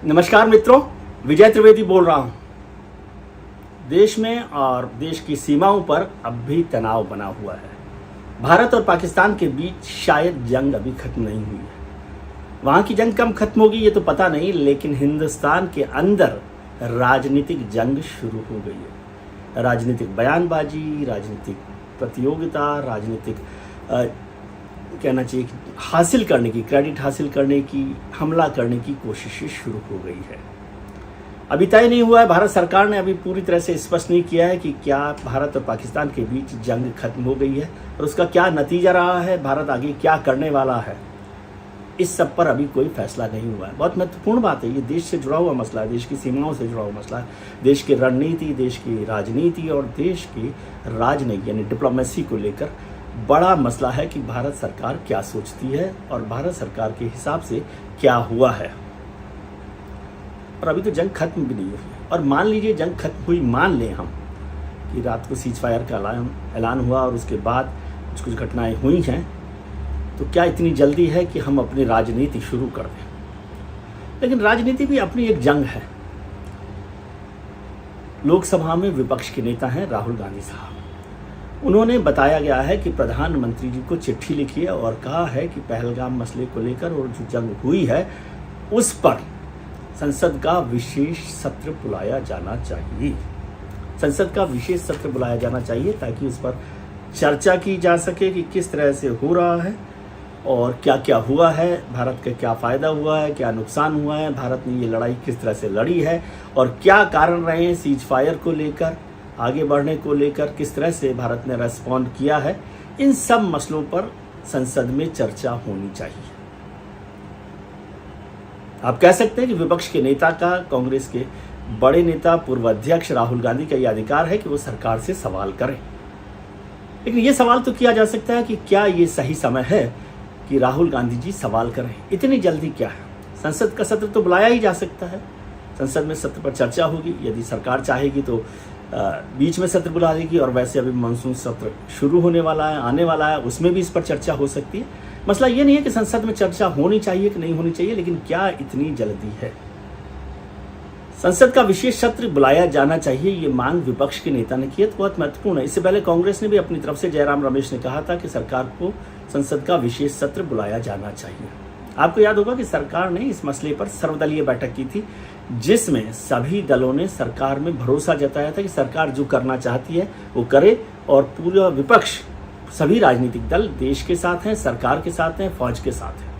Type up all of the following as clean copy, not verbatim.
नमस्कार मित्रों, विजय त्रिवेदी बोल रहा हूं। देश में और देश की सीमाओं पर अब भी तनाव बना हुआ है। भारत और पाकिस्तान के बीच शायद जंग अभी खत्म नहीं हुई है। वहां की जंग कब खत्म होगी ये तो पता नहीं, लेकिन हिंदुस्तान के अंदर राजनीतिक जंग शुरू हो गई है। राजनीतिक बयानबाजी, राजनीतिक प्रतियोगिता, राजनीतिक कहना चाहिए हासिल करने की, क्रेडिट हासिल करने की, हमला करने की कोशिशें शुरू हो गई है। अभी तय नहीं हुआ है, भारत सरकार ने अभी पूरी तरह से स्पष्ट नहीं किया है कि क्या भारत और पाकिस्तान के बीच जंग खत्म हो गई है और उसका क्या नतीजा रहा है, भारत आगे क्या करने वाला है, इस सब पर अभी कोई फैसला नहीं हुआ है। बहुत महत्वपूर्ण बात है, ये देश से जुड़ा हुआ मसला है, देश की सीमाओं से जुड़ा हुआ मसला है, देश की रणनीति, देश की राजनीति और देश की राजनीति यानी डिप्लोमेसी को लेकर बड़ा मसला है कि भारत सरकार क्या सोचती है और भारत सरकार के हिसाब से क्या हुआ है। और अभी तो जंग खत्म भी नहीं हुई है। और मान लीजिए जंग खत्म हुई, मान लें हम कि रात को सीज फायर का ऐलान हुआ और उसके बाद कुछ घटनाएं हुई हैं, तो क्या इतनी जल्दी है कि हम अपनी राजनीति शुरू कर दें? लेकिन राजनीति भी अपनी एक जंग है। लोकसभा में विपक्ष के नेता हैं राहुल गांधी साहब। उन्होंने बताया गया है कि प्रधानमंत्री जी को चिट्ठी लिखी है और कहा है कि पहलगाम मसले को लेकर और जो जंग हुई है उस पर संसद का विशेष सत्र बुलाया जाना चाहिए। संसद का विशेष सत्र बुलाया जाना चाहिए ताकि उस पर चर्चा की जा सके कि किस तरह से हो रहा है और क्या क्या हुआ है, भारत का क्या फ़ायदा हुआ है, क्या नुकसान हुआ है, भारत ने ये लड़ाई किस तरह से लड़ी है और क्या कारण रहे हैं सीज फायर को लेकर, आगे बढ़ने को लेकर किस तरह से भारत ने रेस्पॉन्ड किया है। इन सब मसलों पर संसद में चर्चा होनी चाहिए। आप कह सकते हैं कि विपक्ष के नेता का, कांग्रेस के बड़े नेता पूर्व अध्यक्ष राहुल गांधी का यह अधिकार है कि वो सरकार से सवाल करें। लेकिन ये सवाल तो किया जा सकता है कि क्या ये सही समय है कि राहुल गांधी जी सवाल करें? इतनी जल्दी क्या है? संसद का सत्र तो बुलाया ही जा सकता है, संसद में सत्र पर चर्चा होगी। यदि सरकार चाहेगी तो बीच में सत्र बुला देगी और वैसे अभी मानसून सत्र शुरू होने वाला है, आने वाला है, उसमें भी इस पर चर्चा हो सकती है। मसला ये नहीं है कि संसद में चर्चा होनी चाहिए कि नहीं होनी चाहिए, लेकिन क्या इतनी जल्दी है? संसद का विशेष सत्र बुलाया जाना चाहिए, ये मांग विपक्ष के नेता ने की है, तो बहुत महत्वपूर्ण है। इससे पहले कांग्रेस ने भी अपनी तरफ से, जयराम रमेश ने कहा था कि सरकार को संसद का विशेष सत्र बुलाया जाना चाहिए। आपको याद होगा कि सरकार ने इस मसले पर सर्वदलीय बैठक की थी, जिसमें सभी दलों ने सरकार में भरोसा जताया था कि सरकार जो करना चाहती है वो करे और पूरा विपक्ष, सभी राजनीतिक दल देश के साथ हैं, सरकार के साथ हैं, फौज के साथ हैं।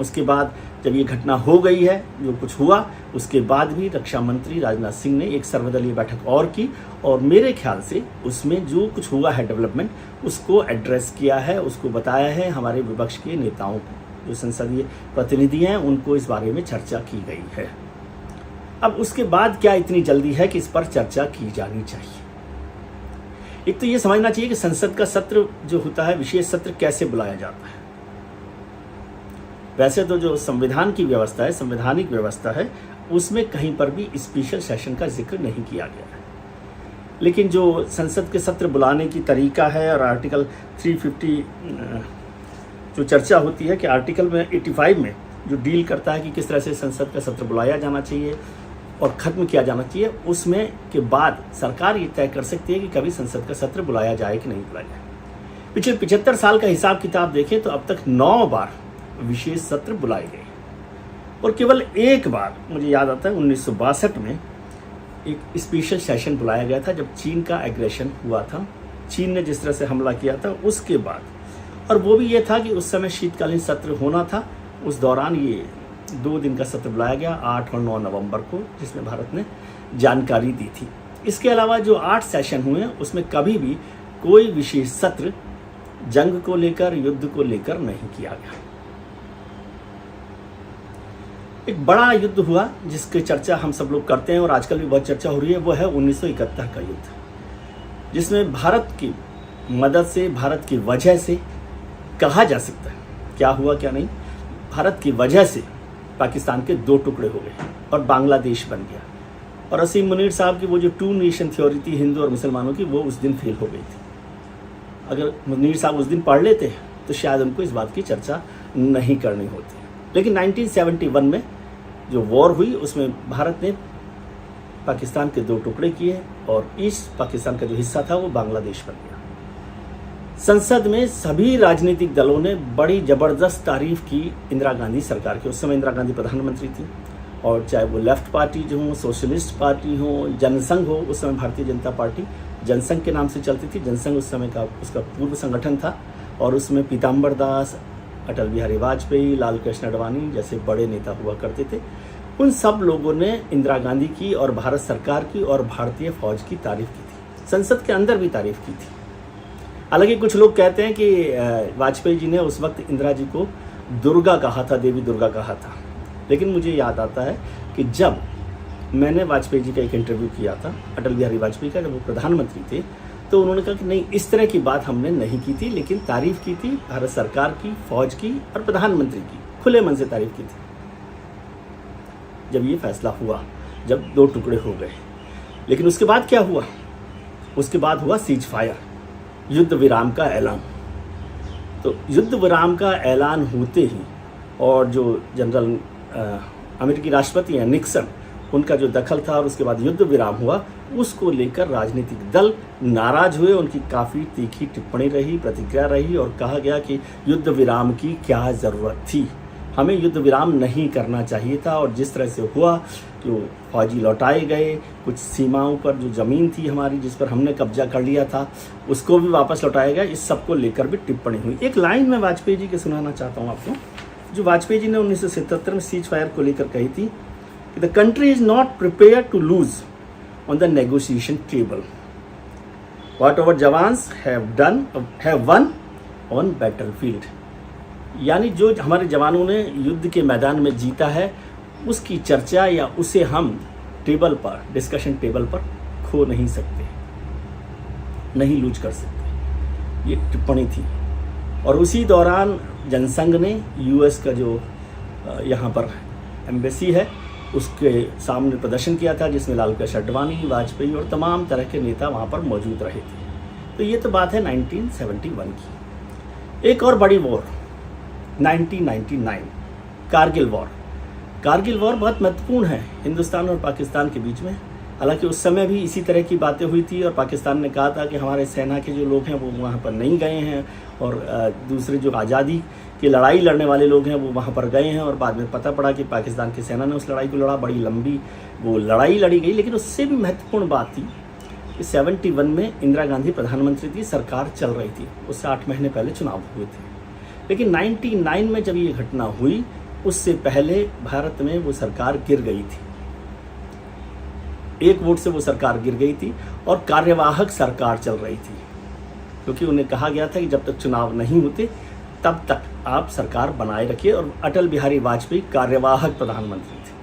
उसके बाद जब ये घटना हो गई है, जो कुछ हुआ, उसके बाद भी रक्षा मंत्री राजनाथ सिंह ने एक सर्वदलीय बैठक और की और मेरे ख्याल से उसमें जो कुछ हुआ है डेवलपमेंट, उसको एड्रेस किया है, उसको बताया है हमारे विपक्ष के नेताओं को, जो संसदीय प्रतिनिधि हैं, उनको इस बारे में चर्चा की गई है। अब उसके बाद क्या इतनी जल्दी है कि इस पर चर्चा की जानी चाहिए? एक तो ये समझना चाहिए कि संसद का सत्र जो होता है, विशेष सत्र कैसे बुलाया जाता है। वैसे तो जो संविधान की व्यवस्था है, संवैधानिक व्यवस्था है, उसमें कहीं पर भी स्पेशल सेशन का जिक्र नहीं किया गया है। लेकिन जो संसद के सत्र बुलाने की तरीका है और आर्टिकल 350 जो चर्चा होती है कि आर्टिकल में 85 में जो डील करता है कि किस तरह से संसद का सत्र बुलाया जाना चाहिए और ख़त्म किया जाना चाहिए, उसमें के बाद सरकार ये तय कर सकती है कि कभी संसद का सत्र बुलाया जाए कि नहीं बुलाया जाए। पिछले 75 साल का हिसाब किताब देखें तो अब तक 9 बार विशेष सत्र बुलाए गए और केवल एक बार मुझे याद आता है 1962 में एक स्पेशल सेशन बुलाया गया था, जब चीन का एग्रेशन हुआ था, चीन ने जिस तरह से हमला किया था उसके बाद। और वो भी ये था कि उस समय शीतकालीन सत्र होना था, उस दौरान ये 2 दिन का सत्र बुलाया गया 8 और 9 नवंबर को, जिसमें भारत ने जानकारी दी थी। इसके अलावा जो 8 सेशन हुए हैं उसमें कभी भी कोई विशेष सत्र जंग को लेकर, युद्ध को लेकर नहीं किया गया। एक बड़ा युद्ध हुआ जिसकी चर्चा हम सब लोग करते हैं और आजकल भी बहुत चर्चा हो रही है, वो है 1971 का युद्ध, जिसमें भारत की मदद से, भारत की वजह से कहा जा सकता है, क्या हुआ क्या नहीं, भारत की वजह से पाकिस्तान के 2 टुकड़े हो गए और बांग्लादेश बन गया। और असीम मुनीर साहब की वो जो 2 नेशन थ्योरी थी हिंदू और मुसलमानों की, वो उस दिन फेल हो गई थी। अगर मुनीर साहब उस दिन पढ़ लेते तो शायद उनको इस बात की चर्चा नहीं करनी होती। लेकिन 1971 में जो वॉर हुई उसमें भारत ने पाकिस्तान के 2 टुकड़े किए और ईस्ट पाकिस्तान का जो हिस्सा था वो बांग्लादेश बन गया। संसद में सभी राजनीतिक दलों ने बड़ी ज़बरदस्त तारीफ की इंदिरा गांधी सरकार की। उस समय इंदिरा गांधी प्रधानमंत्री थी और चाहे वो लेफ्ट पार्टी जो हो, सोशलिस्ट पार्टी हो, जनसंघ हो, उस समय भारतीय जनता पार्टी जनसंघ के नाम से चलती थी। जनसंघ उस समय का उसका पूर्व संगठन था और उसमें पीताम्बर दास, अटल बिहारी वाजपेयी, लाल कृष्ण आडवाणी जैसे बड़े नेता हुआ करते थे। उन सब लोगों ने इंदिरा गांधी की और भारत सरकार की और भारतीय फौज की तारीफ की थी। संसद के अंदर भी तारीफ की थी। हालांकि कुछ लोग कहते हैं कि वाजपेयी जी ने उस वक्त इंदिरा जी को दुर्गा कहा था, देवी दुर्गा कहा था। लेकिन मुझे याद आता है कि जब मैंने वाजपेयी जी का एक इंटरव्यू किया था, अटल बिहारी वाजपेयी का, जब वो प्रधानमंत्री थे, तो उन्होंने कहा कि नहीं, इस तरह की बात हमने नहीं की थी, लेकिन तारीफ की थी भारत सरकार की, फौज की और प्रधानमंत्री की, खुले मन से तारीफ की थी। जब ये फैसला हुआ, जब 2 टुकड़े हो गए, लेकिन उसके बाद क्या हुआ? उसके बाद हुआ सीज फायर, युद्ध विराम का ऐलान। तो युद्ध विराम का ऐलान होते ही और जो जनरल अमेरिकी राष्ट्रपति हैं निक्सन, उनका जो दखल था और उसके बाद युद्ध विराम हुआ, उसको लेकर राजनीतिक दल नाराज हुए। उनकी काफ़ी तीखी टिप्पणी रही, प्रतिक्रिया रही और कहा गया कि युद्ध विराम की क्या ज़रूरत थी, हमें युद्ध विराम नहीं करना चाहिए था। और जिस तरह से हुआ, जो फौजी लौटाए गए, कुछ सीमाओं पर जो ज़मीन थी हमारी जिस पर हमने कब्जा कर लिया था, उसको भी वापस लौटाया गया। इस सब को लेकर भी टिप्पणी हुई। एक लाइन मैं वाजपेयी जी की सुनाना चाहता हूँ आपको, जो वाजपेयी जी ने 1977 में सीज फायर को लेकर कही थी कि the country is not prepare to lose on the negotiation table, whatever jawans have won on battlefield. यानी जो हमारे जवानों ने युद्ध के मैदान में जीता है, उसकी चर्चा या उसे हम टेबल पर, डिस्कशन टेबल पर खो नहीं सकते, नहीं लूज कर सकते। ये टिप्पणी थी। और उसी दौरान जनसंघ ने यूएस का जो यहाँ पर एम्बेसी है उसके सामने प्रदर्शन किया था, जिसमें लाल कृष्ण आडवाणी, वाजपेयी और तमाम तरह के नेता वहाँ पर मौजूद रहे थे। तो ये तो बात है 1971 की। एक और बड़ी war 1999, Kargil war. Kargil war बहुत महत्वपूर्ण है हिंदुस्तान और पाकिस्तान के बीच में। हालांकि उस समय भी इसी तरह की बातें हुई थी और पाकिस्तान ने कहा था कि हमारे सेना के जो लोग हैं वो वहाँ पर नहीं गए हैं और दूसरे जो आज़ादी की लड़ाई लड़ने वाले लोग हैं वो वहाँ पर गए हैं। और बाद में पता पड़ा कि पाकिस्तान की सेना ने उस लड़ाई को लड़ा, बड़ी लंबी वो लड़ाई लड़ी गई। लेकिन उससे भी महत्वपूर्ण बात थी कि 71 में इंदिरा गांधी प्रधानमंत्री थी, सरकार चल रही थी, उससे 8 महीने पहले चुनाव हुए थे। लेकिन 99 में जब ये घटना हुई, उससे पहले भारत में वो सरकार गिर गई थी। 1 वोट से वो सरकार गिर गई थी और कार्यवाहक सरकार चल रही थी, क्योंकि उन्हें कहा गया था कि जब तक चुनाव नहीं होते तब तक आप सरकार बनाए रखिए। और अटल बिहारी वाजपेयी कार्यवाहक प्रधानमंत्री थे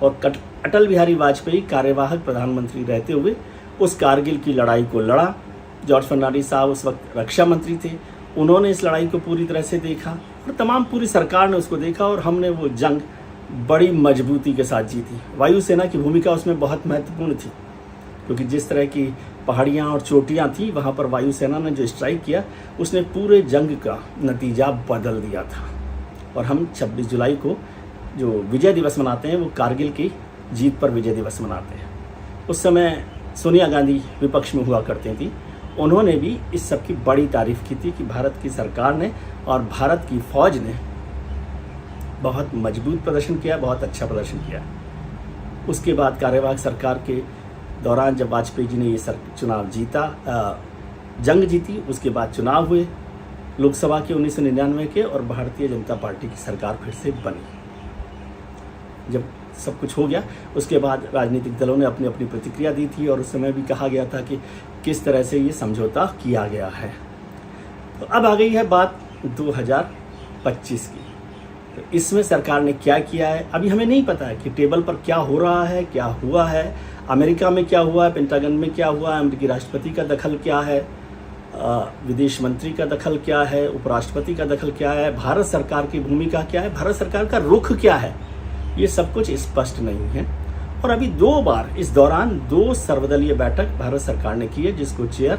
और अटल बिहारी वाजपेयी कार्यवाहक प्रधानमंत्री रहते हुए उस कारगिल की लड़ाई को लड़ा। जॉर्ज फर्नांडिस साहब उस वक्त रक्षा मंत्री थे, उन्होंने इस लड़ाई को पूरी तरह से देखा और तमाम पूरी सरकार ने उसको देखा और हमने वो जंग बड़ी मजबूती के साथ जीती। वायुसेना की भूमिका उसमें बहुत महत्वपूर्ण थी, क्योंकि जिस तरह की पहाड़ियाँ और चोटियाँ थी वहाँ पर वायुसेना ने जो स्ट्राइक किया उसने पूरे जंग का नतीजा बदल दिया था। और हम 26 जुलाई को जो विजय दिवस मनाते हैं वो कारगिल की जीत पर विजय दिवस मनाते हैं। उस समय सोनिया गांधी विपक्ष में हुआ करती थी, उन्होंने भी इस सब की बड़ी तारीफ की थी कि भारत की सरकार ने और भारत की फौज ने बहुत मजबूत प्रदर्शन किया, बहुत अच्छा प्रदर्शन किया। उसके बाद कार्यवाहक सरकार के दौरान जब वाजपेयी जी ने ये चुनाव जीता, जंग जीती, उसके बाद चुनाव हुए लोकसभा के 1999 के और भारतीय जनता पार्टी की सरकार फिर से बनी। जब सब कुछ हो गया उसके बाद राजनीतिक दलों ने अपनी अपनी प्रतिक्रिया दी थी और उस समय भी कहा गया था कि किस तरह से ये समझौता किया गया है। तो अब आ गई है बात 2025 की। तो इसमें सरकार ने क्या किया है अभी हमें नहीं पता है कि टेबल पर क्या हो रहा है, क्या हुआ है, अमेरिका में क्या हुआ है, पेंटागन में क्या हुआ है, अमेरिकी राष्ट्रपति का दखल क्या है, विदेश मंत्री का दखल क्या है, उपराष्ट्रपति का दखल क्या है, भारत सरकार की भूमिका क्या है, भारत सरकार का रुख क्या है, ये सब कुछ स्पष्ट नहीं है। और अभी 2 बार इस दौरान 2 सर्वदलीय बैठक भारत सरकार ने की है, जिसको चेयर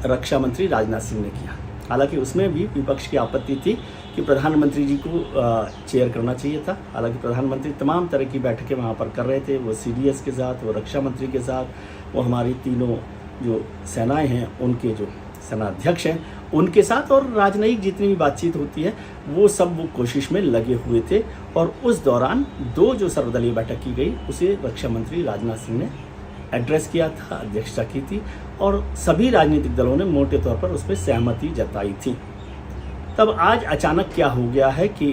रक्षा मंत्री राजनाथ सिंह ने किया। हालांकि उसमें भी विपक्ष की आपत्ति थी कि प्रधानमंत्री जी को चेयर करना चाहिए था। हालांकि प्रधानमंत्री तमाम तरह की बैठकें वहाँ पर कर रहे थे, वो CDS के साथ, वो रक्षा मंत्री के साथ, वो हमारी तीनों जो सेनाएं हैं उनके जो सेनाध्यक्ष हैं उनके साथ, और राजनयिक जितनी भी बातचीत होती है वो सब वो कोशिश में लगे हुए थे। और उस दौरान 2 जो सर्वदलीय बैठक की गई उसे रक्षा मंत्री राजनाथ सिंह ने एड्रेस किया था, अध्यक्षता की थी, और सभी राजनीतिक दलों ने मोटे तौर पर उस पर सहमति जताई थी। तब आज अचानक क्या हो गया है कि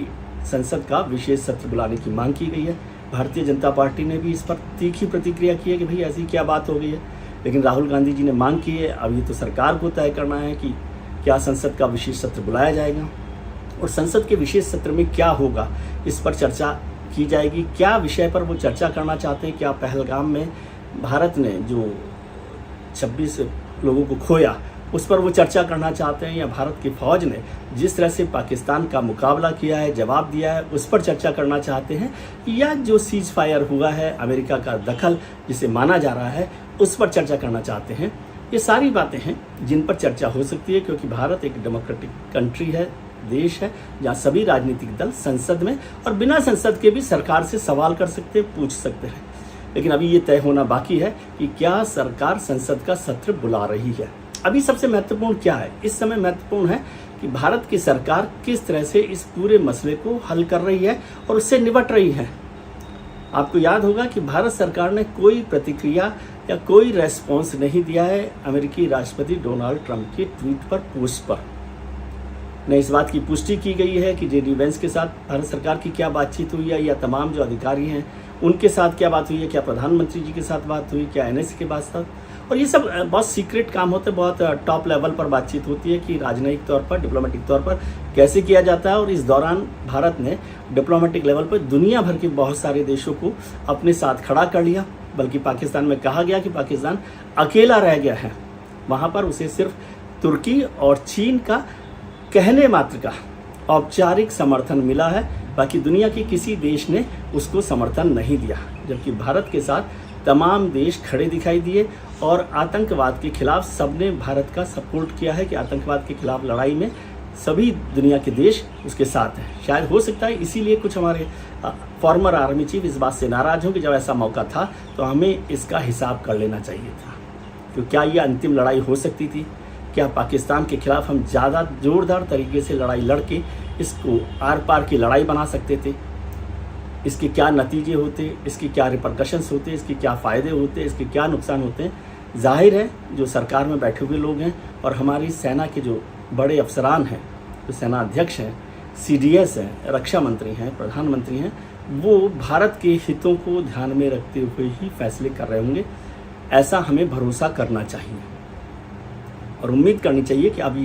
संसद का विशेष सत्र बुलाने की मांग की गई है। भारतीय जनता पार्टी ने भी इस पर तीखी प्रतिक्रिया की है कि भाई ऐसी क्या बात हो गई है, लेकिन राहुल गांधी जी ने मांग की है। अब ये तो सरकार को तय करना है कि क्या संसद का विशेष सत्र बुलाया जाएगा और संसद के विशेष सत्र में क्या होगा, इस पर चर्चा की जाएगी। क्या विषय पर वो चर्चा करना चाहते हैं, क्या पहलगाम में भारत ने जो 26 लोगों को खोया उस पर वो चर्चा करना चाहते हैं, या भारत की फ़ौज ने जिस तरह से पाकिस्तान का मुकाबला किया है, जवाब दिया है, उस पर चर्चा करना चाहते हैं, या जो सीज फायर हुआ है, अमेरिका का दखल जिसे माना जा रहा है, उस पर चर्चा करना चाहते हैं। ये सारी बातें हैं जिन पर चर्चा हो सकती है, क्योंकि भारत एक डेमोक्रेटिक कंट्री है, देश है, जहाँ सभी राजनीतिक दल संसद में और बिना संसद के भी सरकार से सवाल कर सकते हैं, पूछ सकते हैं। लेकिन अभी ये तय होना बाकी है कि क्या सरकार संसद का सत्र बुला रही है। अभी सबसे महत्वपूर्ण क्या है, इस समय महत्वपूर्ण है कि भारत की सरकार किस तरह से इस पूरे मसले को हल कर रही है और उससे निपट रही है। आपको याद होगा कि भारत सरकार ने कोई प्रतिक्रिया या कोई रेस्पॉन्स नहीं दिया है अमेरिकी राष्ट्रपति डोनाल्ड ट्रंप के ट्वीट पर, पोस्ट पर। न इस बात की पुष्टि की गई है कि JD Vance के साथ भारत सरकार की क्या बातचीत हुई है, या तमाम जो अधिकारी हैं उनके साथ क्या बात हुई है, क्या प्रधानमंत्री जी के साथ बात हुई, क्या NSA के साथ। और ये सब बहुत सीक्रेट काम होते हैं, बहुत टॉप लेवल पर बातचीत होती है कि राजनयिक तौर पर, डिप्लोमेटिक तौर पर कैसे किया जाता है। और इस दौरान भारत ने डिप्लोमेटिक लेवल पर दुनिया भर के बहुत सारे देशों को अपने साथ खड़ा कर लिया, बल्कि पाकिस्तान में कहा गया कि पाकिस्तान अकेला रह गया है। वहाँ पर उसे सिर्फ तुर्की और चीन का कहने मात्र का औपचारिक समर्थन मिला है, बाकी दुनिया के किसी देश ने उसको समर्थन नहीं दिया। जबकि भारत के साथ तमाम देश खड़े दिखाई दिए और आतंकवाद के खिलाफ सबने भारत का सपोर्ट किया है कि आतंकवाद के खिलाफ लड़ाई में सभी दुनिया के देश उसके साथ हैं। शायद हो सकता है इसीलिए कुछ हमारे फॉर्मर आर्मी चीफ इस बात से नाराज़ हों कि जब ऐसा मौका था तो हमें इसका हिसाब कर लेना चाहिए था। तो क्या ये अंतिम लड़ाई हो सकती थी? क्या पाकिस्तान के खिलाफ हम ज़्यादा जोरदार तरीके से लड़ाई लड़के इसको आर पार की लड़ाई बना सकते थे? इसके क्या नतीजे होते, इसके क्या रिपरकशंस होते, इसके क्या फ़ायदे होते, इसके क्या नुकसान होते हैं? जाहिर है जो सरकार में बैठे हुए लोग हैं और हमारी सेना के जो बड़े अफसरान हैं, जो सेना अध्यक्ष हैं, CDS हैं, रक्षा मंत्री हैं, प्रधानमंत्री हैं, वो भारत के हितों को ध्यान में रखते हुए ही फैसले कर रहे होंगे। ऐसा हमें भरोसा करना चाहिए और उम्मीद करनी चाहिए कि अब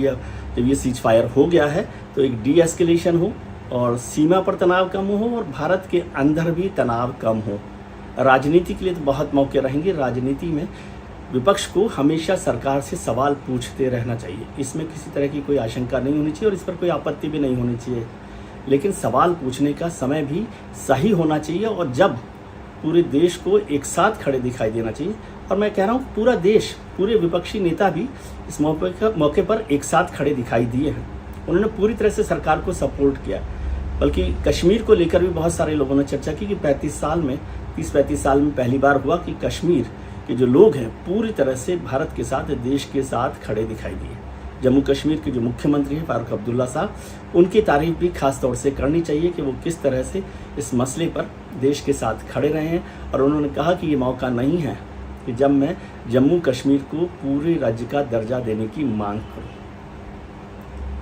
जब ये सीज फायर हो गया है तो एक डी-एस्केलेशन हो और सीमा पर तनाव कम हो और भारत के अंदर भी तनाव कम हो। राजनीति के लिए तो बहुत मौके रहेंगे। राजनीति में विपक्ष को हमेशा सरकार से सवाल पूछते रहना चाहिए, इसमें किसी तरह की कोई आशंका नहीं होनी चाहिए और इस पर कोई आपत्ति भी नहीं होनी चाहिए। लेकिन सवाल पूछने का समय भी सही होना चाहिए और जब पूरे देश को एक साथ खड़े दिखाई देना चाहिए। और मैं कह रहा हूँ पूरा देश, पूरे विपक्षी नेता भी इस मौके पर एक साथ खड़े दिखाई दिए हैं। उन्होंने पूरी तरह से सरकार को सपोर्ट किया। बल्कि कश्मीर को लेकर भी बहुत सारे लोगों ने चर्चा की कि 30-35 साल में पहली बार हुआ कि कश्मीर के जो लोग हैं पूरी तरह से भारत के साथ, देश के साथ खड़े दिखाई दिए। जम्मू कश्मीर के जो मुख्यमंत्री हैं फारूक अब्दुल्ला साहब, उनकी तारीफ भी खास तौर से करनी चाहिए कि वो किस तरह से इस मसले पर देश के साथ खड़े रहे हैं। और उन्होंने कहा कि ये मौका नहीं है कि जब मैं जम्मू कश्मीर को पूरे राज्य का दर्जा देने की मांग करूं।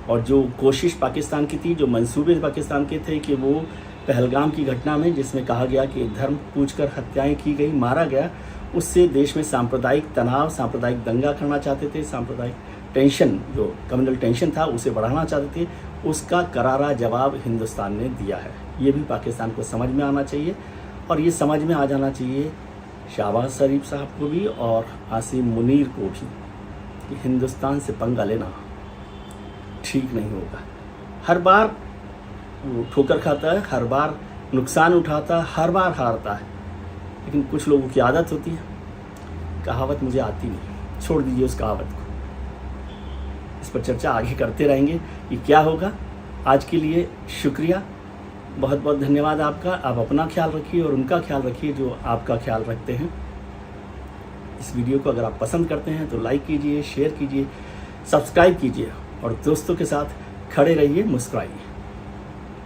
और जो कोशिश पाकिस्तान की थी, जो मंसूबे पाकिस्तान के थे कि वो पहलगाम की घटना में जिसमें कहा गया कि धर्म पूछकर हत्याएं की गई, मारा गया, उससे देश में सांप्रदायिक तनाव, सांप्रदायिक दंगा करना चाहते थे, सांप्रदायिक टेंशन, जो कम्युनल टेंशन था उसे बढ़ाना चाहते थे, उसका करारा जवाब हिंदुस्तान ने दिया है। ये भी पाकिस्तान को समझ में आना चाहिए और ये समझ में आ जाना चाहिए शहबाज शरीफ साहब को भी और आसिम मुनीर को भी कि हिंदुस्तान से पंगा लेना ठीक नहीं होगा। हर बार वो ठोकर खाता है, हर बार नुकसान उठाता है, हर बार हारता है। लेकिन कुछ लोगों की आदत होती है, कहावत मुझे आती नहीं, छोड़ दीजिए उस कहावत को। इस पर चर्चा आगे करते रहेंगे कि क्या होगा। आज के लिए शुक्रिया, बहुत बहुत धन्यवाद आपका। आप अपना ख्याल रखिए और उनका ख्याल रखिए जो आपका ख्याल रखते हैं। इस वीडियो को अगर आप पसंद करते हैं तो लाइक कीजिए, शेयर कीजिए, सब्सक्राइब कीजिए और दोस्तों के साथ खड़े रहिए, मुस्कुराइए।